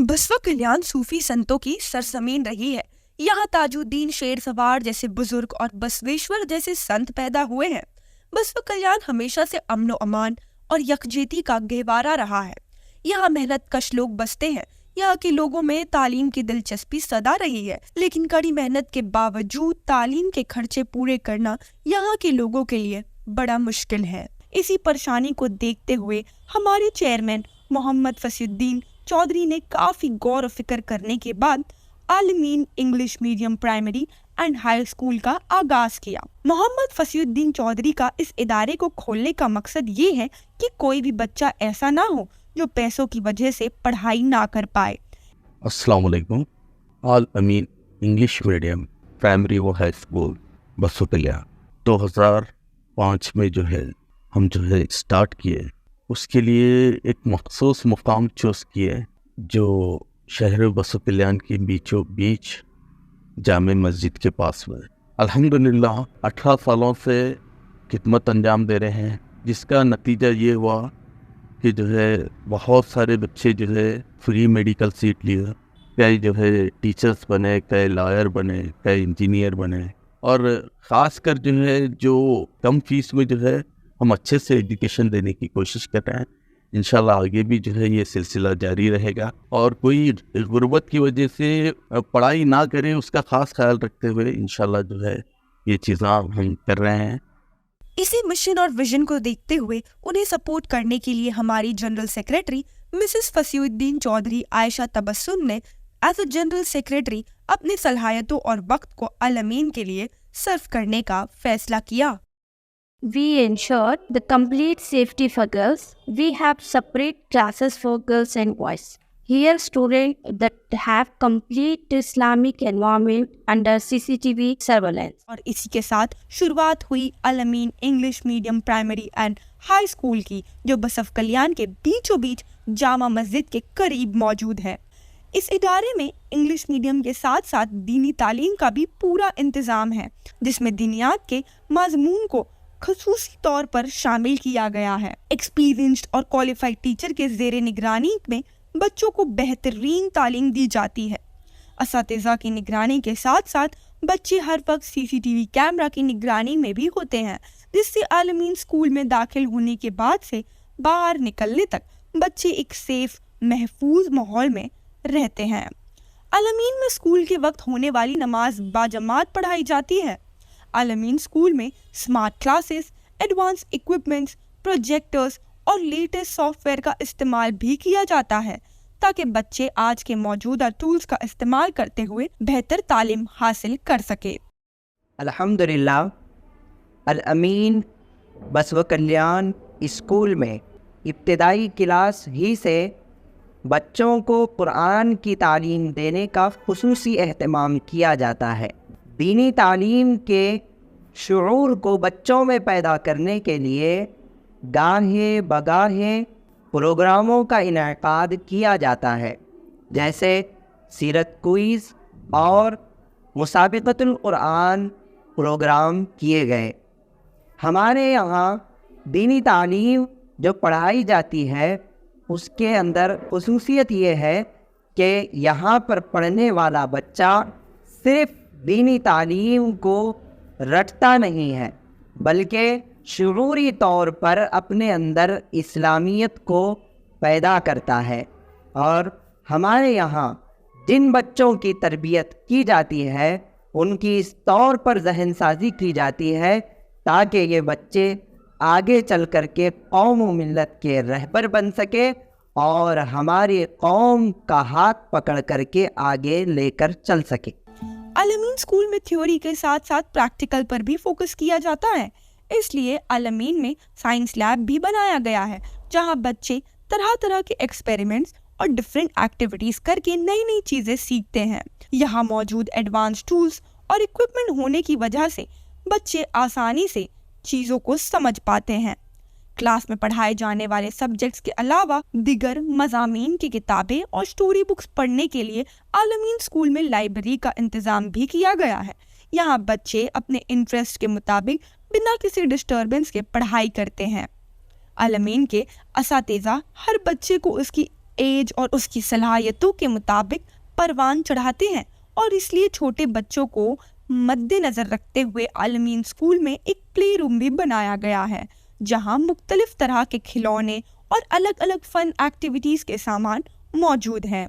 बसवा कल्याण सूफी संतों की सरजमीन रही है। यहाँ ताजुद्दीन शेर सवार जैसे बुजुर्ग और बसवेश्वर जैसे संत पैदा हुए हैं। बसवा कल्याण हमेशा से अमन अमान और यकजहती का गहवारा रहा है। यहाँ मेहनत कश लोग बसते हैं। यहाँ के लोगों में तालीम की दिलचस्पी सदा रही है, लेकिन कड़ी मेहनत के बावजूद तालीम के खर्चे पूरे करना यहाँ के लोगों के लिए बड़ा मुश्किल है। इसी परेशानी को देखते हुए हमारे चेयरमैन मोहम्मद फसीउद्दीन चौधरी ने काफी गौर और फिक्र करने के बाद आलमीन English medium primary and high school का आगाज किया। मोहम्मद फसीउद्दीन चौधरी का इस इदारे को खोलने का मकसद ये है कि कोई भी बच्चा ऐसा ना हो जो पैसों की वजह से पढ़ाई ना कर पाए। अस्सलाम वालेकुम। आलमीन इंग्लिश मीडियम प्राइमरी व हाई स्कूल बसवा कल्याण 2005 में हम स्टार्ट किए। उसके लिए एक मखसूस मुकाम चूज़ किए जो शहर बसवा कल्याण के बीचों बीच जामे मस्जिद के पास में। अल्हम्दुलिल्लाह 18 सालों से खिदमत अंजाम दे रहे हैं, जिसका नतीजा ये हुआ कि बहुत सारे बच्चे फ्री मेडिकल सीट लिए। कई टीचर्स बने, कई लॉयर बने, कई इंजीनियर बने, और ख़ासकर जो कम फीस में हम अच्छे से एजुकेशन देने की कोशिश कर रहे हैं। इंशाल्लाह आगे भी ये सिलसिला जारी रहेगा, और कोई गुर्बत की वजह से पढ़ाई ना करे उसका ख़ास ख्याल रखते हुए इंशाल्लाह ये चीज़ें हम कर रहे हैं। इसी मिशन और विजन को देखते हुए उन्हें सपोर्ट करने के लिए हमारी general secretary Mrs Fasiuddin Chaudhary Ayesha Tabassum ने एज अ जनरल सेक्रेटरी अपनी सलाहियतों और वक्त को आलमीन के लिए सर्व करने का फैसला किया। We ensure the complete safety for girls. We have separate classes for girls and boys. Here students that have complete Islamic environment under CCTV surveillance. और इसी के साथ शुरुआत हुई आलमीन English medium primary and high school की, जो बसवा कल्याण के बीचों बीच जामा मस्जिद के करीब मौजूद है। इस इदारे में इंग्लिश मीडियम के साथ साथ दीनी तालीम का भी पूरा इंतज़ाम है, जिसमें दीनियात के मज़मून को ख़ुसूसी तौर पर शामिल किया गया है। एक्सपीरियंस्ड और क्वालिफाइड टीचर के ज़ेरे निगरानी में बच्चों को बेहतरीन तालीम दी जाती है। असातिज़ा की निगरानी के साथ साथ बच्चे हर वक्त CCTV कैमरा की निगरानी में भी होते हैं, जिससे आलमीन स्कूल में दाखिल होने के बाद से बाहर निकलने तक बच्चे एक सेफ महफूज माहौल में रहते हैं। आलमीन में स्कूल के वक्त होने वाली नमाज बाजमात पढ़ाई जाती है। आलमीन स्कूल में smart classes, advance equipments, projectors और लेटेस्ट सॉफ्टवेयर का इस्तेमाल भी किया जाता है, ताकि बच्चे आज के मौजूदा टूल्स का इस्तेमाल करते हुए बेहतर तालीम हासिल कर सके। अल्हम्दुलिल्लाह आलमीन बसवा कल्याण स्कूल में इब्तिदाई क्लास ही से बच्चों को कुरान की तालीम देने का खुसूसी एहतमाम किया जाता है। दीनी तालीम के शुऊर को बच्चों में पैदा करने के लिए गाहे बगाहे प्रोग्रामों का इनेकाद किया जाता है, जैसे सीरत क्विज़ और मुसाबिक़तुल कुरान प्रोग्राम किए गए। हमारे यहाँ दीनी तालीम जो पढ़ाई जाती है उसके अंदर खुसूसियत ये है कि यहाँ पर पढ़ने वाला बच्चा सिर्फ़ दीनी तालीम को रटता नहीं है, बल्कि शुरूरी तौर पर अपने अंदर इस्लामियत को पैदा करता है। और हमारे यहाँ जिन बच्चों की तरबियत की जाती है उनकी इस तौर पर जहन साजी की जाती है ताकि ये बच्चे आगे चल कर के कौम व मिल्लत के रहबर बन सके और हमारी कौम का हाथ पकड़ करके आगे लेकर चल सके। आलमीन स्कूल में थ्योरी के साथ साथ प्रैक्टिकल पर भी फोकस किया जाता है, इसलिए आलमीन में साइंस लैब भी बनाया गया है, जहां बच्चे तरह तरह के एक्सपेरिमेंट्स और डिफरेंट एक्टिविटीज करके नई नई चीजें सीखते हैं। यहाँ मौजूद एडवांस टूल्स और इक्विपमेंट होने की वजह से बच्चे आसानी से चीज़ों को समझ पाते हैं। क्लास में पढ़ाए जाने वाले सब्जेक्ट्स के अलावा दिगर मज़ामीन की किताबें और स्टोरी बुक्स पढ़ने के लिए आलमीन स्कूल में लाइब्रेरी का इंतज़ाम भी किया गया है। यहाँ बच्चे अपने इंटरेस्ट के मुताबिक बिना किसी डिस्टर्बेंस के पढ़ाई करते हैं। आलमीन के असातिज़ा हर बच्चे को उसकी ایج اور اس کی صلاحیتوں کے مطابق پروان چڑھاتے ہیں، اور اس لیے چھوٹے بچوں کو مد نظر رکھتے ہوئے الامین اسکول میں ایک پلے روم بھی بنایا گیا ہے، جہاں مختلف طرح کے کھلونے اور الگ الگ فن ایکٹیویٹیز کے سامان موجود ہیں۔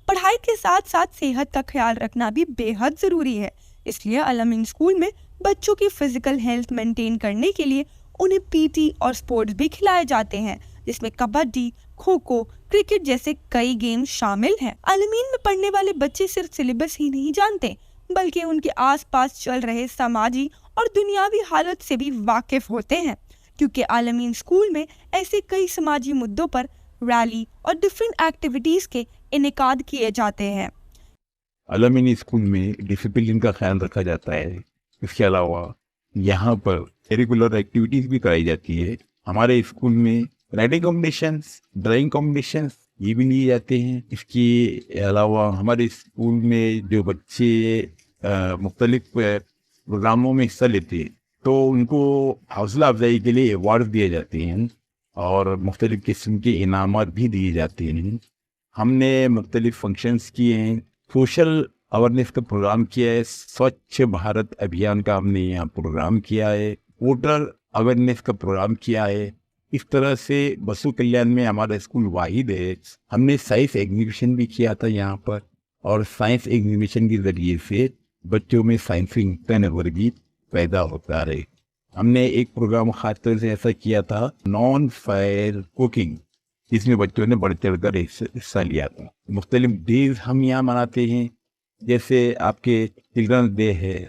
پڑھائی کے ساتھ ساتھ صحت کا خیال رکھنا بھی بے حد ضروری ہے، اس لیے الامین اسکول میں بچوں کی فزیکل ہیلتھ مینٹین کرنے کے لیے انہیں پی ٹی اور سپورٹس بھی کھلائے جاتے ہیں، جس میں کبڈی، کھوکھو، کرکٹ جیسے کئی گیم شامل ہیں۔ الامین میں پڑھنے والے بچے صرف سلیبس ہی نہیں جانتے، بلکہ ان کے آس پاس چل رہے سماجی اور دنیاوی حالت سے بھی واقف ہوتے ہیں، کیونکہ الامین اسکول میں ایسے کئی سماجی مدعوں پر ریلی اور ڈفرینٹ ایکٹیویٹیز کے انعقاد کیے جاتے ہیں۔ الامین اسکول میں ڈسپلن کا خیال رکھا جاتا ہے۔ اس کے علاوہ یہاں پر کیریکولر ایکٹیویٹیز بھی کرائی جاتی ہے۔ ہمارے اسکول میں رائٹنگ کمپٹیشنس، ڈرائنگ کمپٹیشنس یہ بھی لیے جاتے ہیں۔ اس کے علاوہ ہمارے اسکول میں جو بچے مختلف پروگراموں میں حصہ لیتے ہیں تو ان کو حوصلہ افزائی کے لیے ایوارڈ دیے جاتے ہیں اور مختلف قسم کے انعامات بھی دیے جاتے ہیں۔ ہم نے مختلف فنکشنز کیے ہیں، سوشل اویرنیس کا پروگرام کیا ہے، سوچھ بھارت ابھیان کا ہم نے یہاں پروگرام کیا ہے، ووٹر اویرنیس کا پروگرام کیا ہے۔ اس طرح سے بسو کلیان میں ہمارا اسکول واحد ہے۔ ہم نے سائنس ایگزیبیشن بھی کیا تھا یہاں پر، اور سائنس ایگزیبیشن کے ذریعے سے بچوں میں سائنسی تنوع بھی پیدا ہوتا رہے۔ ہم نے ایک پروگرام خاص طور سے ایسا کیا تھا، نان فائر کوکنگ، جس میں بچوں نے بڑھ چڑھ کر حصہ لیا تھا۔ مختلف ڈیز ہم یہاں مناتے ہیں، جیسے آپ کے چلڈرنس ڈے ہے،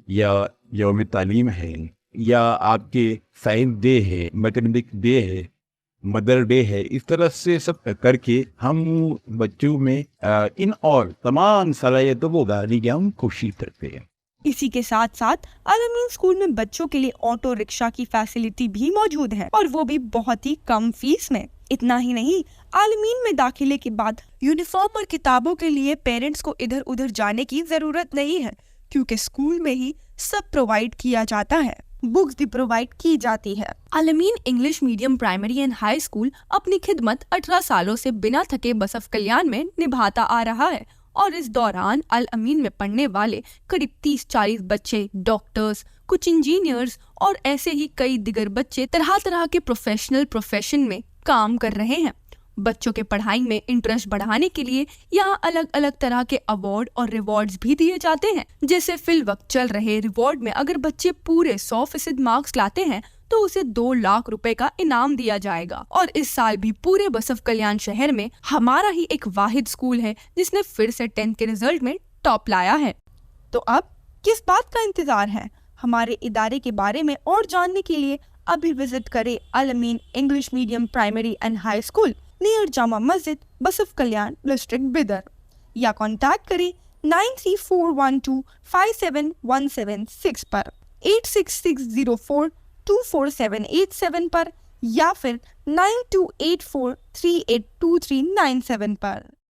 یا یوم تعلیم ہے، یا آپ کے سائنس ڈے ہے، میتھمیٹکس ڈے ہے، مدر ڈے ہے۔ اس طرح سے سب کر کے ہم بچوں میں ان اور تمام صلاحیتوں کو ابھارنے کی ہم کوشش کرتے ہیں۔ اسی کے ساتھ ساتھ الامین اسکول میں بچوں کے لیے آٹو رکشا کی فیسلٹی بھی موجود ہے، اور وہ بھی بہت ہی کم فیس میں۔ اتنا ہی نہیں، الامین میں داخلے کے بعد یونیفارم اور کتابوں کے لیے پیرنٹس کو ادھر ادھر جانے کی ضرورت نہیں ہے، کیونکہ اسکول میں ہی سب پرووائڈ کیا جاتا ہے، بکس بھی پرووائڈ کی جاتی ہے۔ Al-Ameen English medium primary and high school اپنی خدمت 18 سالوں سے بنا تھکے بسف کلیان میں نبھاتا آ رہا ہے، اور اس دوران الامین میں پڑھنے والے قریب 30-40 بچے ڈاکٹرز، کچھ انجینئرز اور ایسے ہی کئی دیگر بچے طرح طرح کے پروفیشن میں کام کر رہے ہیں۔ بچوں کے پڑھائی میں انٹرسٹ بڑھانے کے لیے یہاں الگ الگ طرح کے ایوارڈ اور ریوارڈز بھی دیے جاتے ہیں، جیسے فی الوقت چل رہے ریوارڈ میں اگر بچے پورے 100% مارکس لاتے ہیں تو اسے 2 لاکھ روپے کا انعام دیا جائے گا۔ اور اس سال بھی پورے بسف کلیان شہر میں ہمارا ہی ایک واحد اسکول ہے جس نے پھر سے 10th کے رزلٹ میں ٹاپ لایا ہے۔ تو اب کس بات کا انتظار ہے؟ ہمارے ادارے کے بارے میں اور جاننے کے لیے ابھی وزٹ کرے Al-Ameen English medium primary and high school near جامع مسجد، بسف کلیان، ڈسٹرکٹ بیدر، یا کانٹیکٹ کریں 9341257176 پر، 8660424787 پر، یا پھر 9284382397 پر۔